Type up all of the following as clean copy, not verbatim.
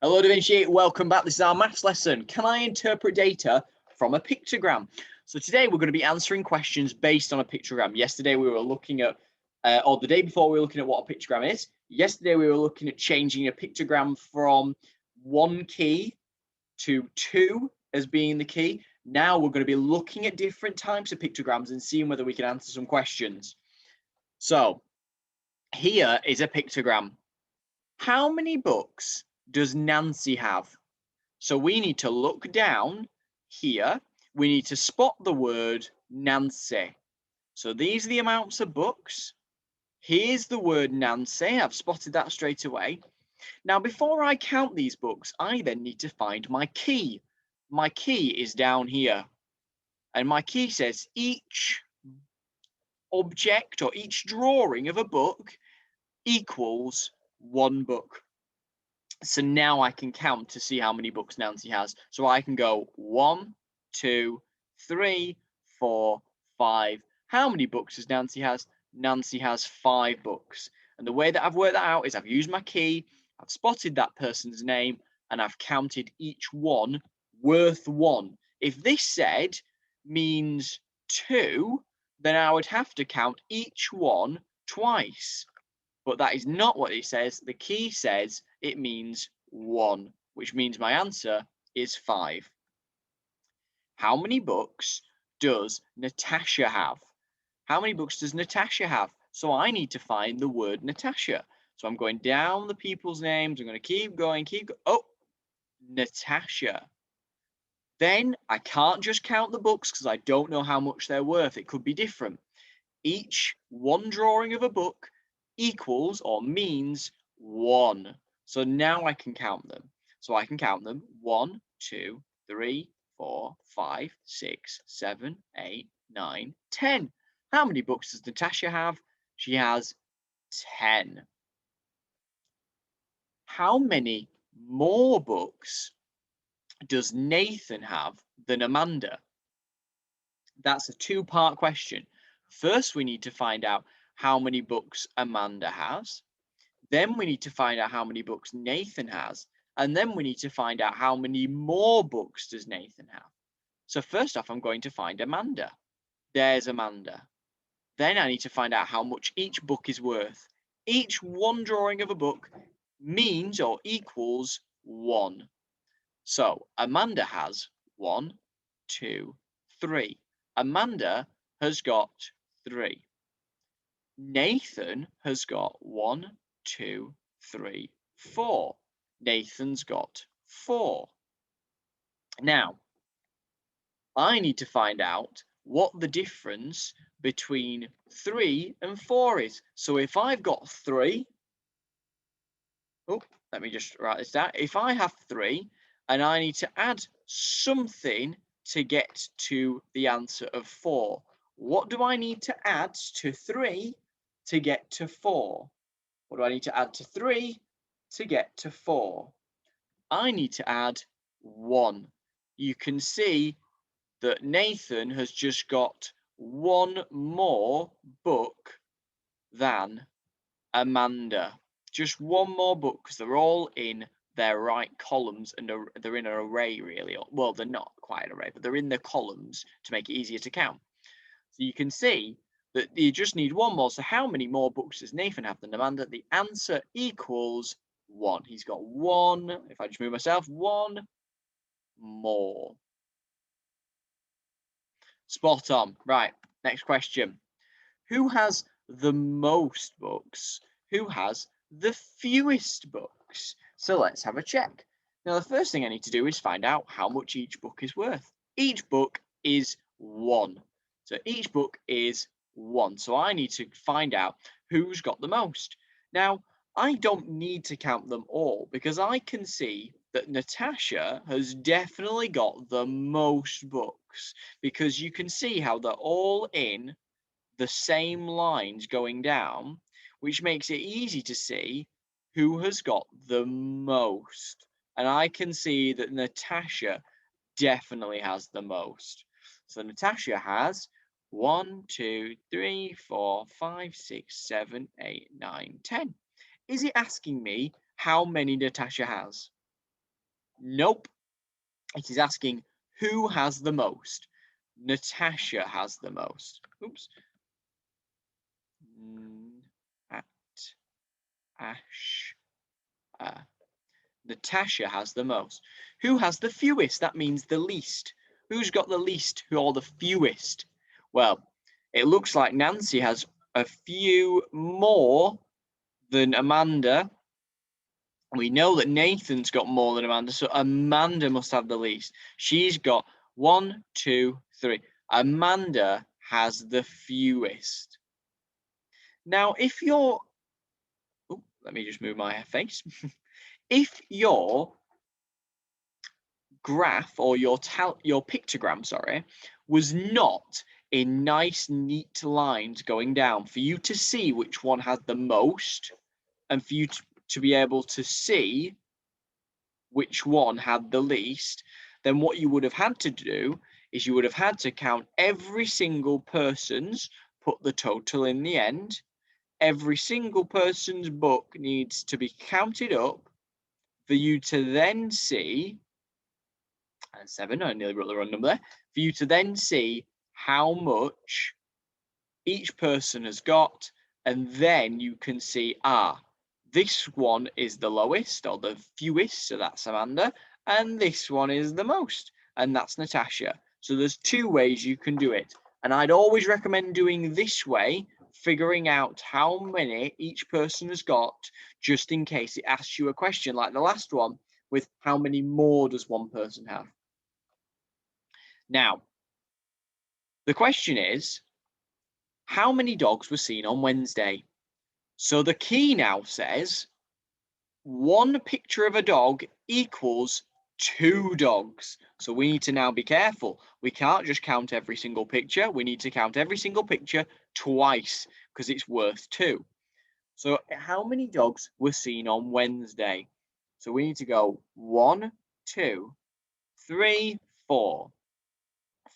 Hello, Da Vinci. Welcome back. This is our maths lesson. Can I interpret data from a pictogram? So today we're going to be answering questions based on a pictogram. Yesterday we were looking at, or the day before we were looking at what a pictogram is. Yesterday we were looking at changing a pictogram from one key to two as being the key. Now we're going to be looking at different types of pictograms and seeing whether we can answer some questions. So here is a pictogram. How many books does Nancy have? So we need to look down here. We need to spot the word Nancy. So these are the amounts of books. Here's the word Nancy. I've spotted that straight away. Now, before I count these books, I then need to find my key. My key is down here. And my key says each object or each drawing of a book equals one book. So now I can count to see how many books Nancy has. So I can go 1, 2, 3, 4, 5. How many books does Nancy has? Nancy has 5 books. And the way that I've worked that out is I've used my key, I've spotted that person's name, and I've counted each one worth 1. If this said means 2, then I would have to count each one twice. But that is not what it says. The key says it means 1, which means my answer is 5. How many books does Natasha have? How many books does Natasha have? So I need to find the word Natasha. So I'm going down the people's names. I'm going to keep going, Oh, Natasha. Then I can't just count the books because I don't know how much they're worth. It could be different. Each one drawing of a book equals or means 1. So now I can count them. So I can count them 1, 2, 3, 4, 5, 6, 7, 8, 9, 10. How many books does Natasha have? She has 10. How many more books does Nathan have than Amanda? That's a two-part question. First, we need to find out how many books Amanda has. Then we need to find out how many books Nathan has. And then we need to find out how many more books does Nathan have. So first off, I'm going to find Amanda. There's Amanda. Then I need to find out how much each book is worth. Each one drawing of a book means or equals 1. So Amanda has 1, 2, 3. Amanda has got 3. Nathan has got 1, 2, 3, 4. Nathan's got 4. Now, I need to find out what the difference between 3 and 4 is. So if I've got 3, let me just write this down. If I have 3 and I need to add something to get to the answer of 4, what do I need to add to 3 to get to 4? What do I need to add to 3 to get to 4? I need to add 1. You can see that Nathan has just got 1 more book than Amanda. Just 1 more book because they're all in their right columns and they're in an array really. Well, they're not quite an array, but they're in the columns to make it easier to count. So you can see that you just need 1 more. So how many more books does Nathan have than Amanda? The answer equals 1. He's got 1. If I just move myself, 1 more. Spot on. Right, next question. Who has the most books? Who has the fewest books? So let's have a check. Now, the first thing I need to do is find out how much each book is worth. Each book is 1. So each book is 1. So I need to find out who's got the most. Now, I don't need to count them all because I can see that Natasha has definitely got the most books because you can see how they're all in the same lines going down, which makes it easy to see who has got the most. And I can see that Natasha definitely has the most. So Natasha has 1, 2, 3, 4, 5, 6, 7, 8, 9, 10. Is it asking me how many Natasha has? Nope. It is asking who has the most. Natasha has the most. Oops. Natasha has the most. Who has the fewest? That means the least. Who's got the least or the fewest? Well, it looks like Nancy has a few more than Amanda. We know that Nathan's got more than Amanda, so Amanda must have the least. She's got 1, 2, 3. Amanda has the fewest. Now, if you're... Oh, let me just move my face. If your graph or your pictogram, sorry, was not in nice, neat lines going down for you to see which one had the most and for you to be able to see which one had the least, then what you would have had to do is you would have had to count every single person's, put the total in the end. Every single person's book needs to be counted up for you to then see, and 7, I nearly wrote the wrong number there, for you to then see how much each person has got, and then you can see, this one is the lowest or the fewest, so that's Amanda, and this one is the most, and that's Natasha. So there's 2 ways you can do it, and I'd always recommend doing this way, figuring out how many each person has got, just in case it asks you a question like the last one with how many more does one person have. Now, the question is, how many dogs were seen on Wednesday? So the key now says 1 picture of a dog equals 2 dogs. So we need to now be careful. We can't just count every single picture. We need to count every single picture twice because it's worth 2. So how many dogs were seen on Wednesday? So we need to go 1, 2, 3, 4,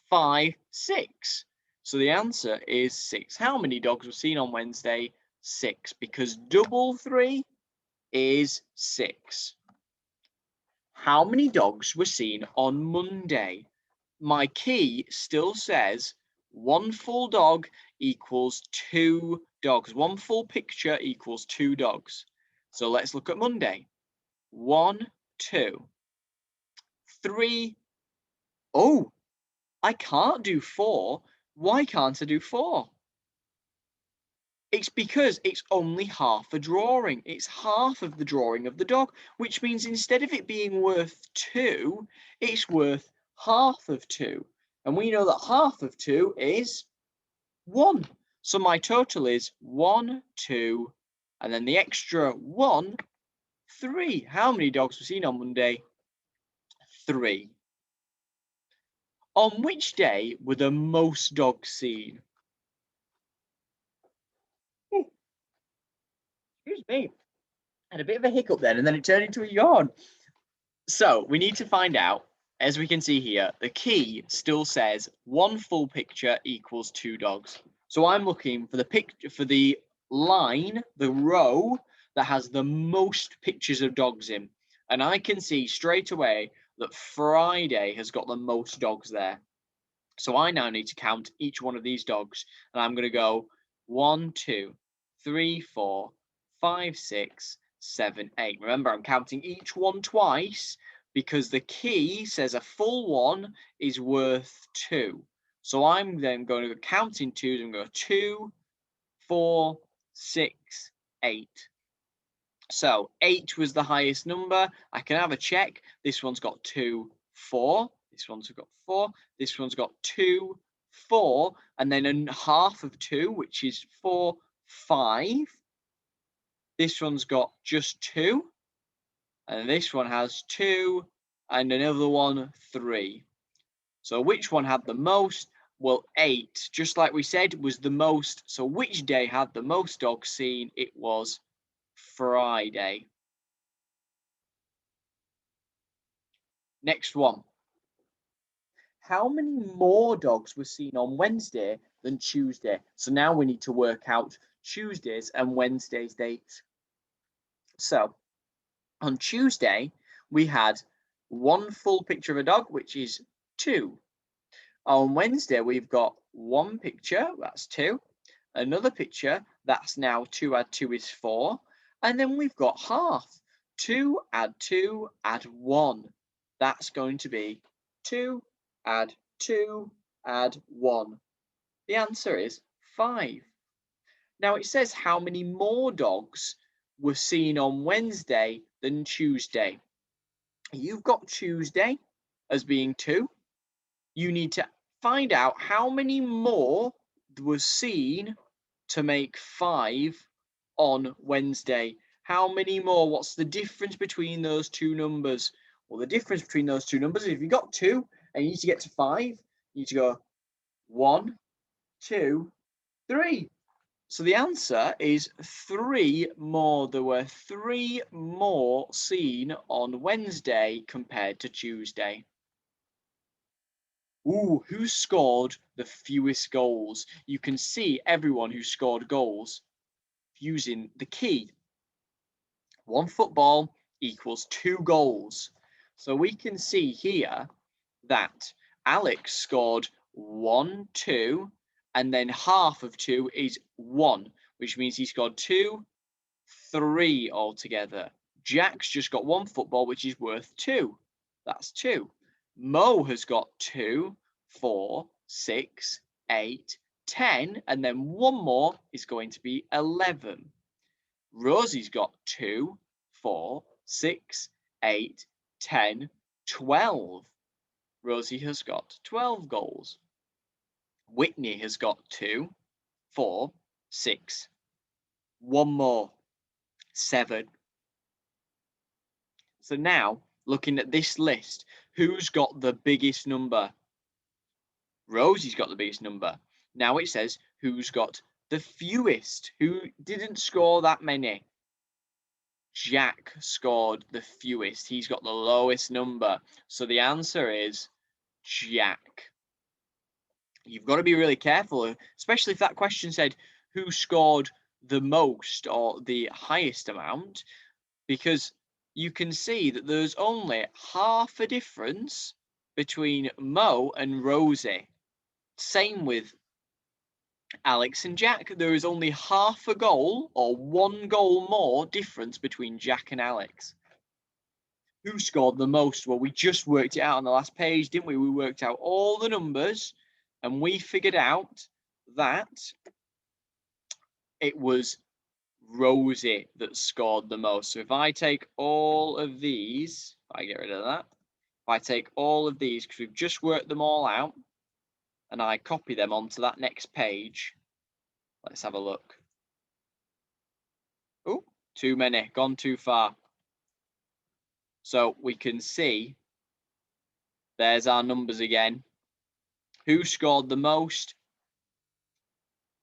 5, 6. So the answer is 6. How many dogs were seen on Wednesday? 6, because double 3 is 6. How many dogs were seen on Monday? My key still says 1 full dog equals 2 dogs. 1 full picture equals 2 dogs. So let's look at Monday. 1, 2, 3. Oh, I can't do 4. Why can't I do 4? It's because it's only half a drawing. It's half of the drawing of the dog, which means instead of it being worth 2, it's worth half of 2. And we know that half of 2 is 1. So my total is 1, 2, and then the extra 1, 3. How many dogs were seen on Monday? 3. On which day were the most dogs seen? Excuse me. I had a bit of a hiccup then, and then it turned into a yawn. So we need to find out, as we can see here, the key still says 1 full picture equals 2 dogs. So I'm looking for the picture, for the line, the row that has the most pictures of dogs in. And I can see straight away that Friday has got the most dogs there. So I now need to count each one of these dogs, and I'm going to go 1, 2, 3, 4, 5, 6, 7, 8. Remember, I'm counting each one twice because the key says a full 1 is worth 2. So I'm then going to count in 2s. I'm going to go 2, 4, 6, 8. So 8 was the highest number. I can have a check. This one's got 2, 4. This one's got 4. This one's got 2, 4, and then a half of 2, which is 4, 5. This one's got just 2, and this one has 2, and another one 3. So which one had the most? Well, 8, just like we said, was the most. So which day had the most dogs seen? It was Friday. Next one. How many more dogs were seen on Wednesday than Tuesday? So now we need to work out Tuesday's and Wednesday's dates. So on Tuesday, we had one full picture of a dog, which is 2. On Wednesday, we've got one picture, that's 2. Another picture, that's now 2 add 2 is 4. And then we've got half. 2 add 2 add 1. That's going to be 2 add 2 add 1. The answer is 5. Now it says how many more dogs were seen on Wednesday than Tuesday. You've got Tuesday as being 2. You need to find out how many more was seen to make 5 on Wednesday. How many more? What's the difference between those two numbers? Well, the difference between those two numbers, if you've got 2 and you need to get to 5, you need to go 1, 2, 3. So the answer is 3 more. There were 3 more seen on Wednesday compared to Tuesday. Ooh, who scored the fewest goals? You can see everyone who scored goals using the key. 1 football equals 2 goals. So we can see here that Alex scored 1, 2, and then half of 2 is 1, which means he scored 2, 3 altogether. Jack's just got 1 football, which is worth 2. That's 2. Mo has got 2, 4, 6, 8, 10, and then 1 more is going to be 11. Rosie's got 2, 4, 6, 8, 10, 12. Rosie has got 12 goals. Whitney has got 2, 4, 6. 1 more, 7. So now, looking at this list, who's got the biggest number? Rosie's got the biggest number. Now it says who's got the fewest, who didn't score that many. Jack scored the fewest. He's got the lowest number. So the answer is Jack. You've got to be really careful, especially if that question said who scored the most or the highest amount, because you can see that there's only half a difference between Mo and Rosie. Same with Alex and Jack. There is only half a goal or 1 goal more difference between Jack and Alex. Who scored the most? Well, we just worked it out on the last page, didn't we? We worked out all the numbers and we figured out that it was Rosie that scored the most. So if I take all of these, if I get rid of that, if I take all of these, because we've just worked them all out, and I copy them onto that next page, let's have a look. Oh, too many, gone too far. So we can see, there's our numbers again. Who scored the most?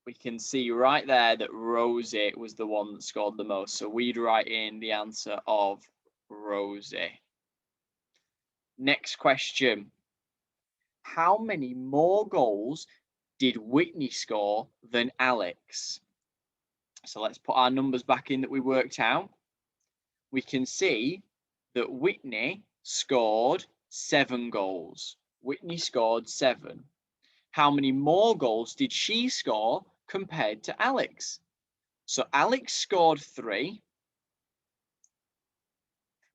We can see right there that Rosie was the one that scored the most. So we'd write in the answer of Rosie. Next question. How many more goals did Whitney score than Alex? So let's put our numbers back in that we worked out. We can see that Whitney scored 7 goals. Whitney scored 7. How many more goals did she score compared to Alex? So Alex scored 3.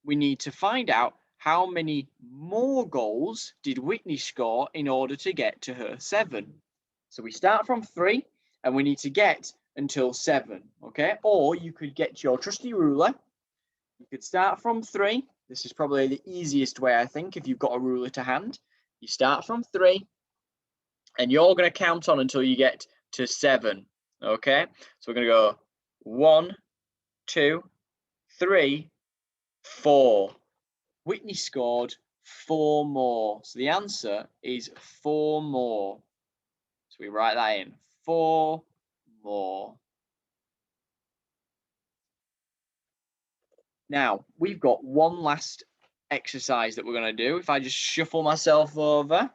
We need to find out how many more goals did Whitney score in order to get to her 7. So we start from 3 and we need to get until 7, okay? Or you could get your trusty ruler. You could start from 3. This is probably the easiest way, I think, if you've got a ruler to hand. You start from 3 and you're going to count on until you get to 7, okay? So we're going to go 1, 2, 3, 4. Whitney scored 4 more. So the answer is 4 more. So we write that in, 4 more. Now, we've got one last exercise that we're going to do. If I just shuffle myself over,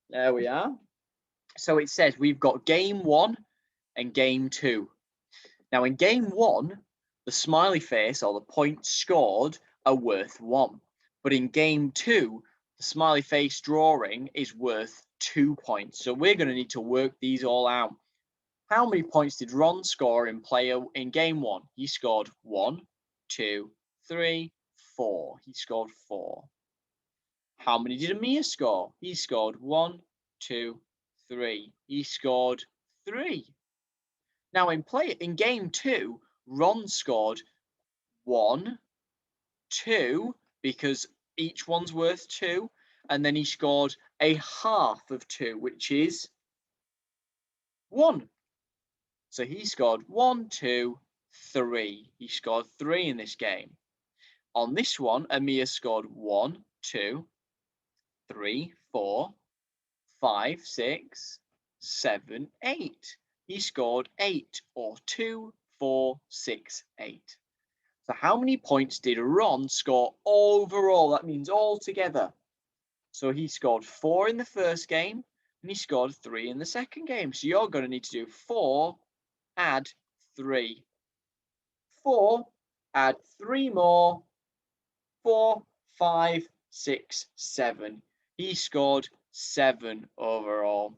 there we are. So it says we've got game 1 and game 2. Now, in game 1, the smiley face or the points scored are worth 1. But in game 2, the smiley face drawing is worth 2 points. So we're going to need to work these all out. How many points did Ron score in game 1? He scored 1, 2, 3, 4. He scored 4. How many did Amir score? He scored 1, 2, 3. He scored 3. Now in game 2, Ron scored 1, 2, because each one's worth 2, and then he scored a half of 2, which is 1. So he scored 1, 2, 3. He scored 3 in this game. On this one, Amir scored 1, 2, 3, 4, 5, 6, 7, 8. He scored 8, or 2, 4, 6, 8. So how many points did Ron score overall? That means all together. So he scored 4 in the first game, and he scored 3 in the second game. So you're going to need to do 4, add 3. 4, add 3 more. 4, 5, 6, 7. He scored 7 overall.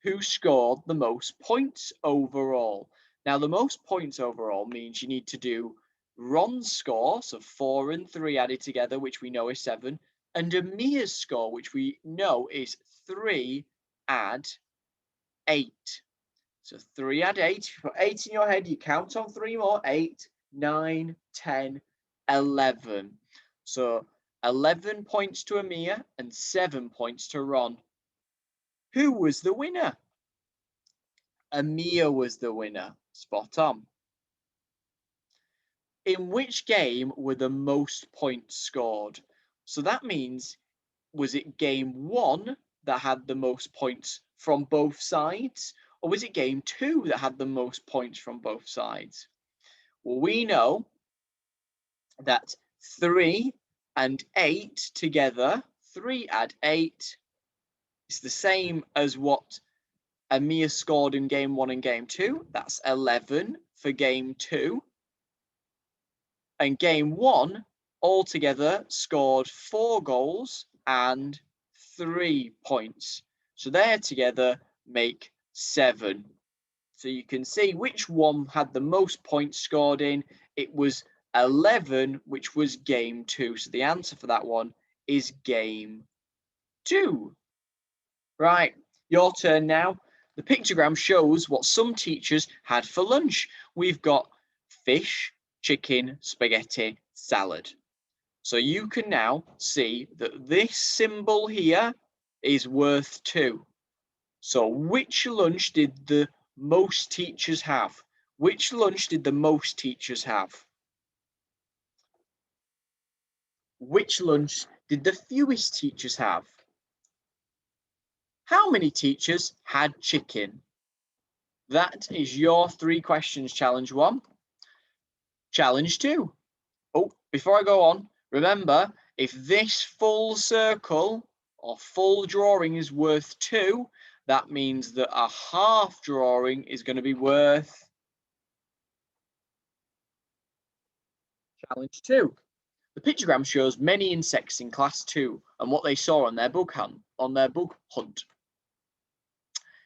Who scored the most points overall? Now, the most points overall means you need to do Ron's score, so 4 and 3 added together, which we know is 7, and Amir's score, which we know is 3 add 8. So 3 add 8. If you put 8 in your head, you count on 3 more. 8, 9, 10, 11. So 11 points to Amir and 7 points to Ron. Who was the winner? Amir was the winner. Spot on. In which game were the most points scored? So that means, was it game 1 that had the most points from both sides? Or was it game 2 that had the most points from both sides? Well, we know that 3 and 8 together, 3 add 8, is the same as what Amir scored in game 1 and game 2. That's 11 for game 2. And game 1 altogether scored 4 goals and 3 points. So they together make 7. So you can see which one had the most points scored in. It was 11, which was game 2. So the answer for that one is game 2. Right, your turn now. The pictogram shows what some teachers had for lunch. We've got fish, chicken, spaghetti, salad. So you can now see that this symbol here is worth 2. So which lunch did the most teachers have? Which lunch did the most teachers have? Which lunch did the fewest teachers have? How many teachers had chicken? That is your 3 questions, challenge 1. Challenge 2. Oh, before I go on, remember, if this full circle or full drawing is worth 2, that means that a half drawing is going to be worth challenge 2. The pictogram shows many insects in class 2 and what they saw on their bug hunt.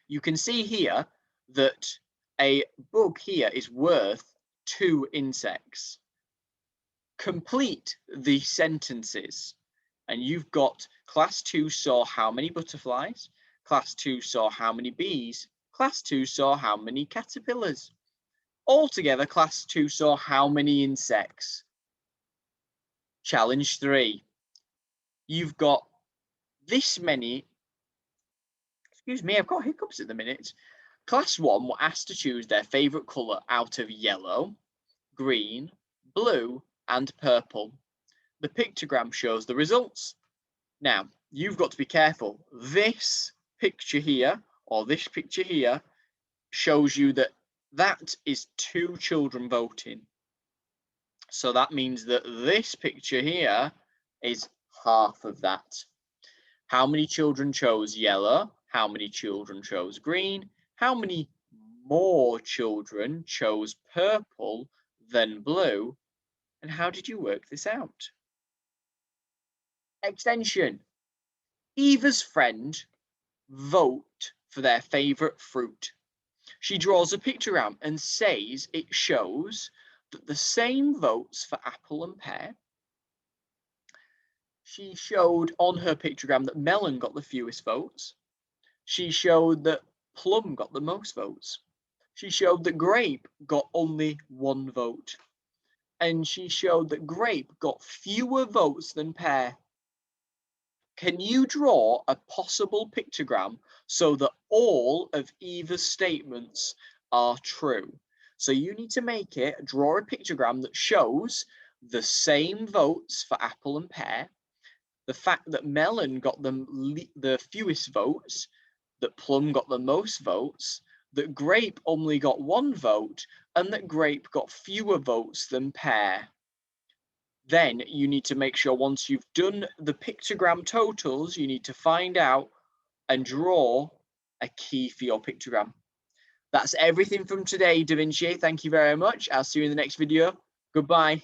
You can see here that a bug here is worth 2 insects. Complete the sentences. And you've got class 2 saw how many butterflies, class 2 saw how many bees, class 2 saw how many caterpillars. Altogether, class 2 saw how many insects? Challenge 3. You've got this many. Excuse me, I've got hiccups at the minute. Class 1 were asked to choose their favourite colour out of yellow, green, blue, and purple. The pictogram shows the results. Now, you've got to be careful. This picture here, or this picture here, shows you that that is 2 children voting. So that means that this picture here is half of that. How many children chose yellow? How many children chose green? How many more children chose purple than blue? And how did you work this out? Extension. Eva's friend vote for their favourite fruit. She draws a pictogram and says it shows that the same votes for apple and pear. She showed on her pictogram that melon got the fewest votes. She showed that plum got the most votes. She showed that grape got only 1 vote. And she showed that grape got fewer votes than pear. Can you draw a possible pictogram so that all of Eva's statements are true? So you need to draw a pictogram that shows the same votes for apple and pear, the fact that melon got the fewest votes, that plum got the most votes, that grape only got 1 vote, and that grape got fewer votes than pear. Then you need to make sure once you've done the pictogram totals, you need to find out and draw a key for your pictogram. That's everything from today, Da Vinci. Thank you very much. I'll see you in the next video. Goodbye.